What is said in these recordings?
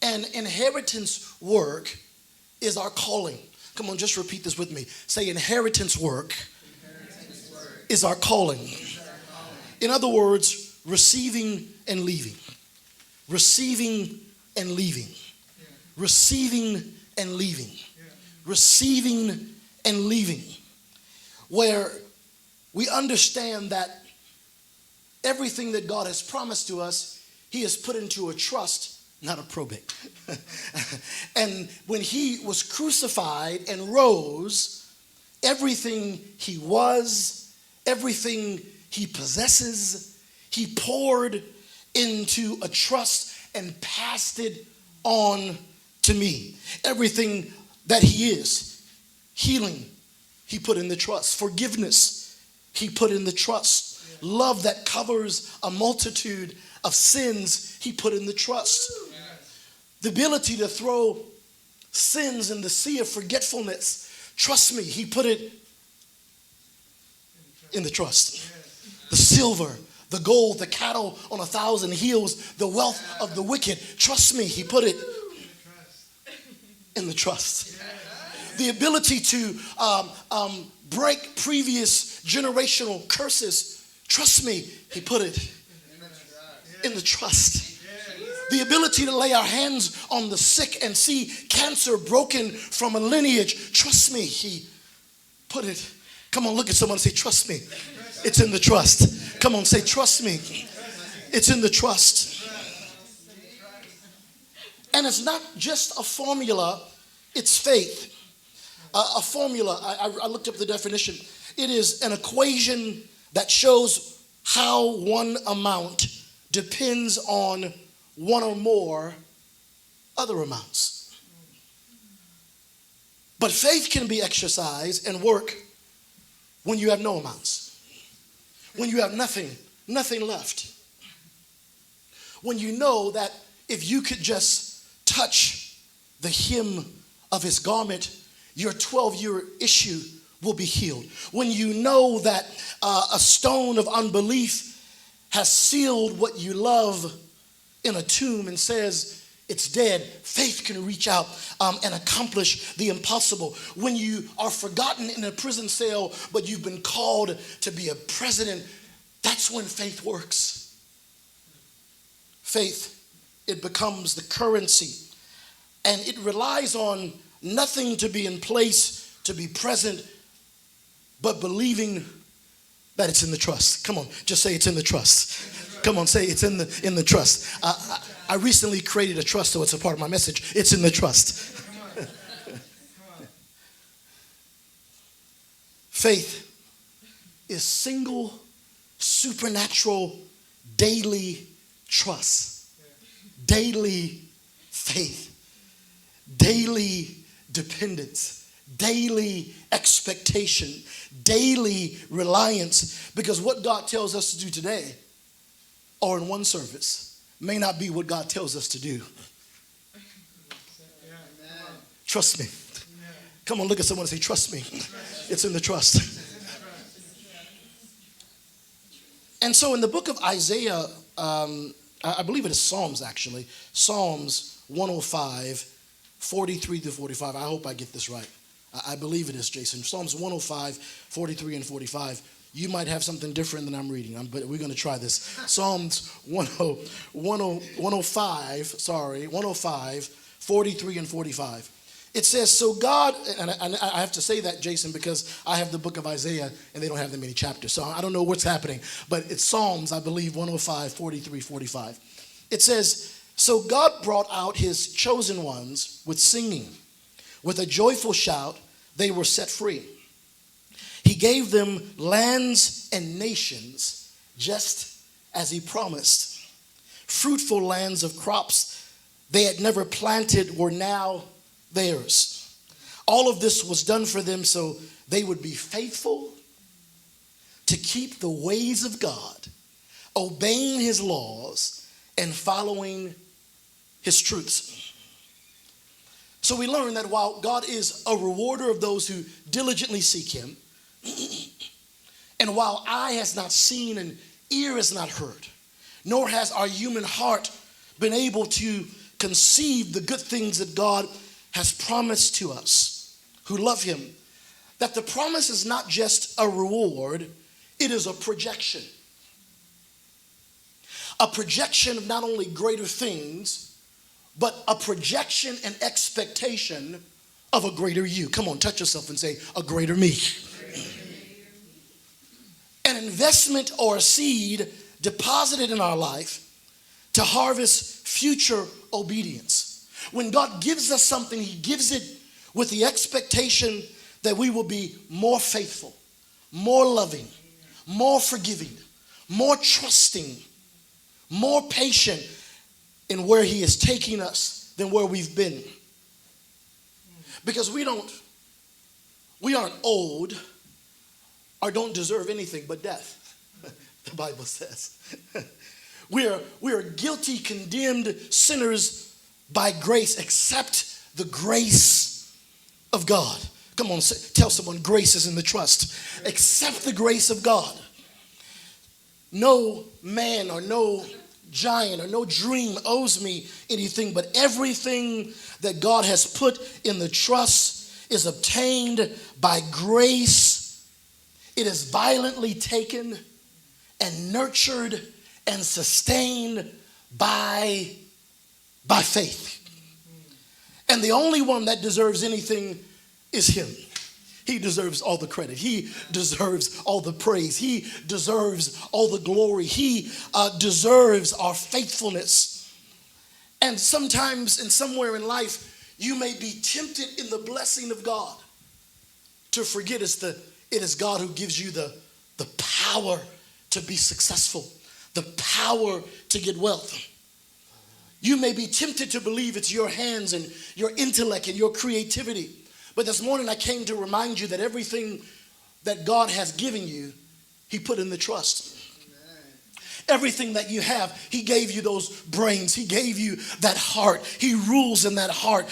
And inheritance work is our calling. Come on, just repeat this with me. Say, inheritance work is our calling. In other words, receiving and leaving. Receiving and leaving. Receiving and leaving. Receiving and leaving. Where we understand that everything that God has promised to us, he has put into a trust, not a probate. And when he was crucified and rose, everything he was, everything he possesses, he poured into a trust and passed it on to me. Everything that he is, healing, he put in the trust. Forgiveness, he put in the trust. Love that covers a multitude of sins, he put in the trust. The ability to throw sins in the sea of forgetfulness, trust me, he put it in the trust. The silver, the gold, the cattle on 1,000 hills, the wealth of the wicked, trust me, he put it in the trust. The ability to break previous generational curses, trust me, he put it in the trust. The ability to lay our hands on the sick and see cancer broken from a lineage, trust me, he put it. Come on, look at someone and say, trust me. It's in the trust. Come on, say, trust me. It's in the trust. And it's not just a formula, it's faith. A formula, I looked up the definition. It is an equation that shows how one amount depends on one or more other amounts. But faith can be exercised and work when you have no amounts. When you have nothing left. When you know that if you could just touch the hem of his garment, your 12-year issue will be healed. When you know that a stone of unbelief has sealed what you love in a tomb and says it's dead, faith can reach out and accomplish the impossible. When you are forgotten in a prison cell, but you've been called to be a president, that's when faith works. Faith, it becomes the currency, and it relies on nothing to be in place, to be present, but believing that it's in the trust. Come on, just say it's in the trust. Come on, say it's in the trust. I recently created a trust, so it's a part of my message. It's in the trust. Faith is single, supernatural, daily trust. Daily faith. Daily dependence. Daily expectation. Daily reliance. Because what God tells us to do today or in one service may not be what God tells us to do. Trust me. Come on, look at someone and say, trust me. It's in the trust. And so in the book of Isaiah, I believe it is Psalms actually, Psalms 105, 43 to 45. I hope I get this right. I believe it is, Jason. Psalms 105, 43 and 45. You might have something different than I'm reading, but we're going to try this. Psalms 105, 43 and 45. It says, so God, and I have to say that, Jason, because I have the book of Isaiah, and they don't have that many chapters, so I don't know what's happening. But it's Psalms, I believe, 105, 43, 45. It says, so God brought out his chosen ones with singing. With a joyful shout, they were set free. He gave them lands and nations, just as he promised. Fruitful lands of crops they had never planted were now theirs. All of this was done for them so they would be faithful to keep the ways of God, obeying his laws and following his truths. So we learn that while God is a rewarder of those who diligently seek him, and while eye has not seen and ear has not heard, nor has our human heart been able to conceive the good things that God has promised to us who love him, that the promise is not just a reward, it is a projection. A projection of not only greater things, but a projection and expectation of a greater you. Come on, touch yourself and say, a greater me. An investment or a seed deposited in our life to harvest future obedience. When God gives us something, he gives it with the expectation that we will be more faithful, more loving, more forgiving, more trusting, more patient in where he is taking us than where we've been. Because we aren't owed or don't deserve anything but death, the Bible says. We are guilty, condemned sinners by grace, except the grace of God. Come on, tell someone, grace is in the trust. Except the grace of God. No man or no giant or no dream owes me anything, but everything that God has put in the trust is obtained by grace. It is violently taken and nurtured and sustained by faith. And the only one that deserves anything is him. He deserves all the credit. He deserves all the praise. He deserves all the glory. He deserves our faithfulness. And sometimes and somewhere in life, you may be tempted in the blessing of God to forget it is God who gives you the power to be successful, the power to get wealth. You may be tempted to believe it's your hands and your intellect and your creativity. But this morning I came to remind you that everything that God has given you, he put in the trust. Everything that you have, he gave you those brains. He gave you that heart. He rules in that heart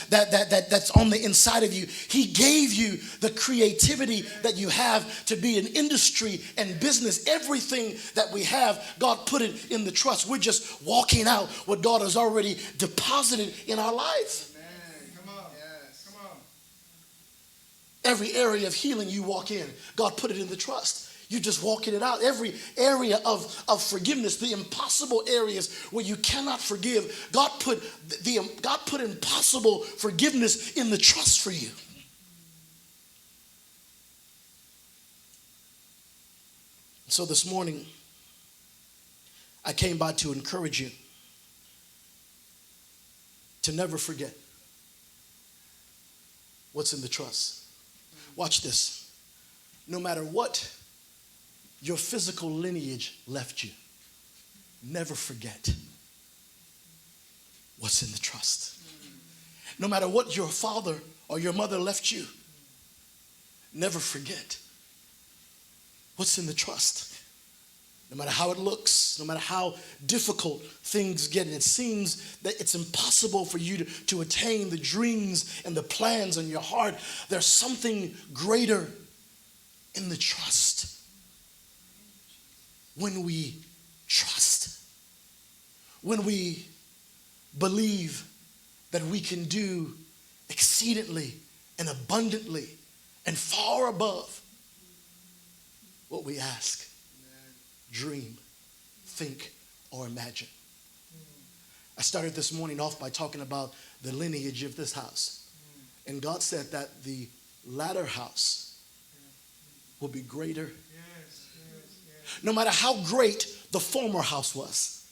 that's on the inside of you. He gave you the creativity that you have to be in industry and business. Everything that we have, God put it in the trust. We're just walking out what God has already deposited in our lives. Every area of healing you walk in, God put it in the trust. You're just walking it out. Every area of forgiveness, the impossible areas where you cannot forgive, God put impossible forgiveness in the trust for you. So this morning, I came by to encourage you to never forget what's in the trust. Watch this. No matter what your physical lineage left you, never forget what's in the trust. No matter what your father or your mother left you, never forget what's in the trust. No matter how it looks, no matter how difficult things get, and it seems that it's impossible for you to attain the dreams and the plans in your heart, there's something greater in the trust. When we trust, when we believe that we can do exceedingly and abundantly and far above what we ask, dream, think, or imagine. I started this morning off by talking about the lineage of this house. And God said that the latter house will be greater. No matter how great the former house was,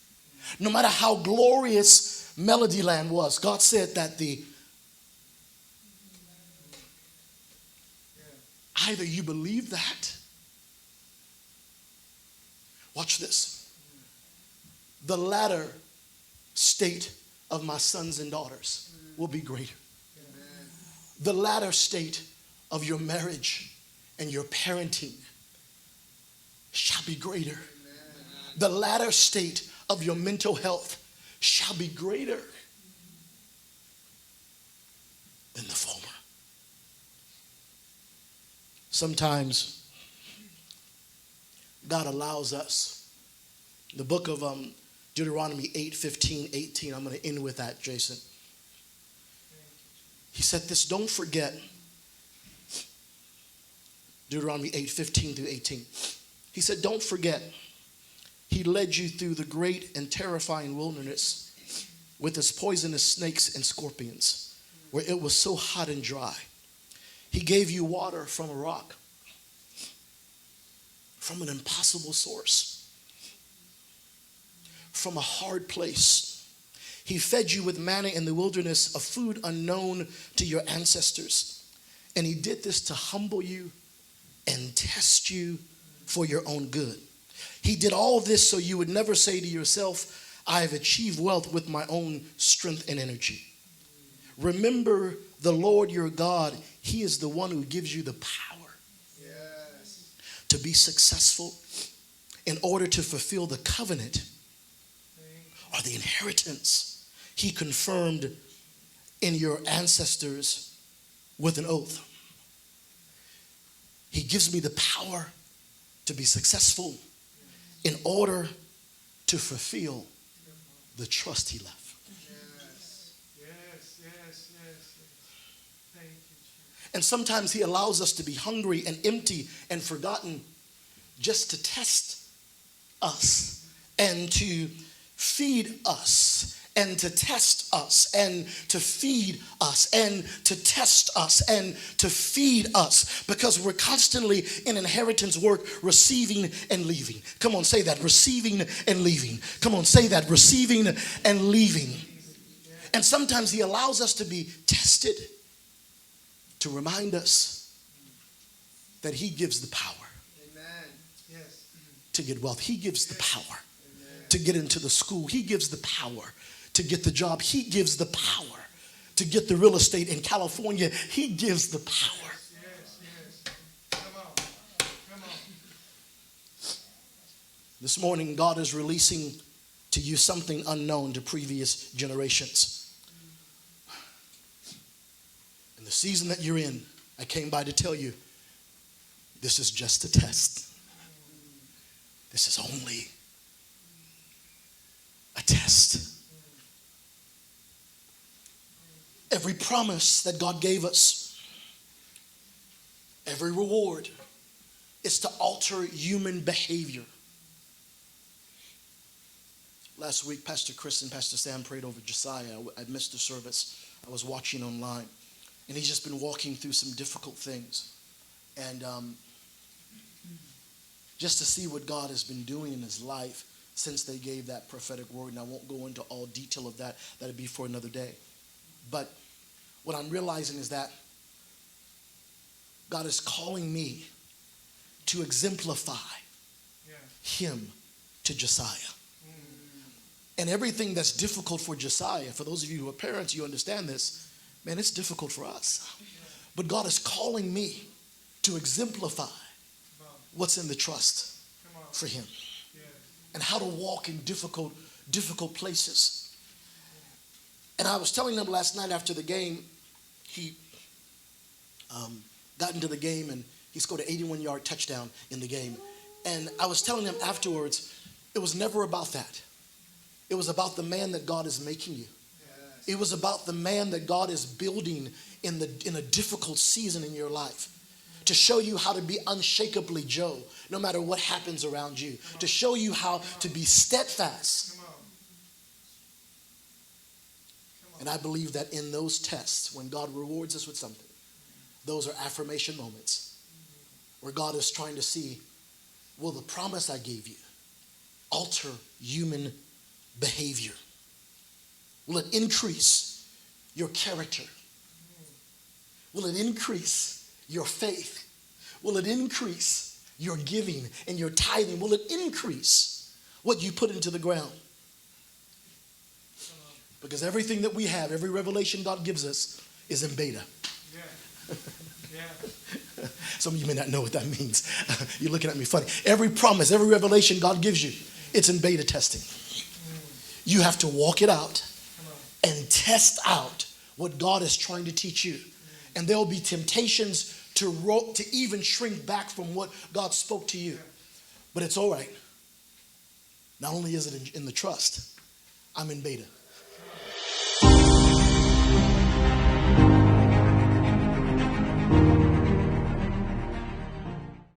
no matter how glorious Melodyland was, God said that either you believe that. Watch this. The latter state of my sons and daughters will be greater. The latter state of your marriage and your parenting shall be greater. The latter state of your mental health shall be greater than the former. Sometimes God allows us. The book of Deuteronomy 8:15-18. I'm going to end with that, Jason. He said this, don't forget. Deuteronomy 8:15-18. He said, don't forget, he led you through the great and terrifying wilderness with its poisonous snakes and scorpions, where it was so hot and dry. He gave you water from a rock, from an impossible source, from a hard place. He fed you with manna in the wilderness, a food unknown to your ancestors. And he did this to humble you and test you for your own good. He did all this so you would never say to yourself, I have achieved wealth with my own strength and energy. Remember the Lord your God. He is the one who gives you the power to be successful in order to fulfill the covenant or the inheritance he confirmed in your ancestors with an oath. He gives me the power to be successful in order to fulfill the trust he left. Yes. Thank you, Jesus. And sometimes he allows us to be hungry and empty and forgotten just to test us and to feed us and to test us and to feed us and to test us and to feed us, because we're constantly in inheritance work, receiving and leaving. Come on, say that, receiving and leaving. Come on, say that, receiving and leaving. And sometimes he allows us to be tested to remind us that he gives the power to get wealth. He gives the power to get into the school. He gives the power to get the job. He gives the power to get the real estate in California. He gives the power. Yes. Come on. This morning, God is releasing to you something unknown to previous generations. In the season that you're in, I came by to tell you, this is just a test. This is only a test. Every promise that God gave us, every reward, is to alter human behavior. Last week, Pastor Chris and Pastor Sam prayed over Josiah. I missed the service. I was watching online. And he's just been walking through some difficult things. And just to see what God has been doing in his life since they gave that prophetic word. And I won't go into all detail of that. That'll be for another day. But what I'm realizing is that God is calling me to exemplify him to Josiah. And everything that's difficult for Josiah, for those of you who are parents, you understand this. Man, it's difficult for us. But God is calling me to exemplify what's in the trust for him. And how to walk in difficult places. And I was telling them last night after the game, he got into the game and he scored an 81-yard touchdown in the game. And I was telling them afterwards, it was never about that. It was about the man that God is making you. It was about the man that God is building in a difficult season in your life. To show you how to be unshakably Joe, no matter what happens around you. To show you how to be steadfast. And I believe that in those tests, when God rewards us with something, those are affirmation moments where God is trying to see, will the promise I gave you alter human behavior? Will it increase your character? Will it increase your faith? Will it increase your giving and your tithing? Will it increase what you put into the ground? Because everything that we have, every revelation God gives us is in beta. Some of you may not know what that means. You're looking at me funny. Every promise, every revelation God gives you, it's in beta testing. You have to walk it out and test out what God is trying to teach you. And there will be temptations to even shrink back from what God spoke to you. But it's all right. Not only is it in the trust, I'm in beta.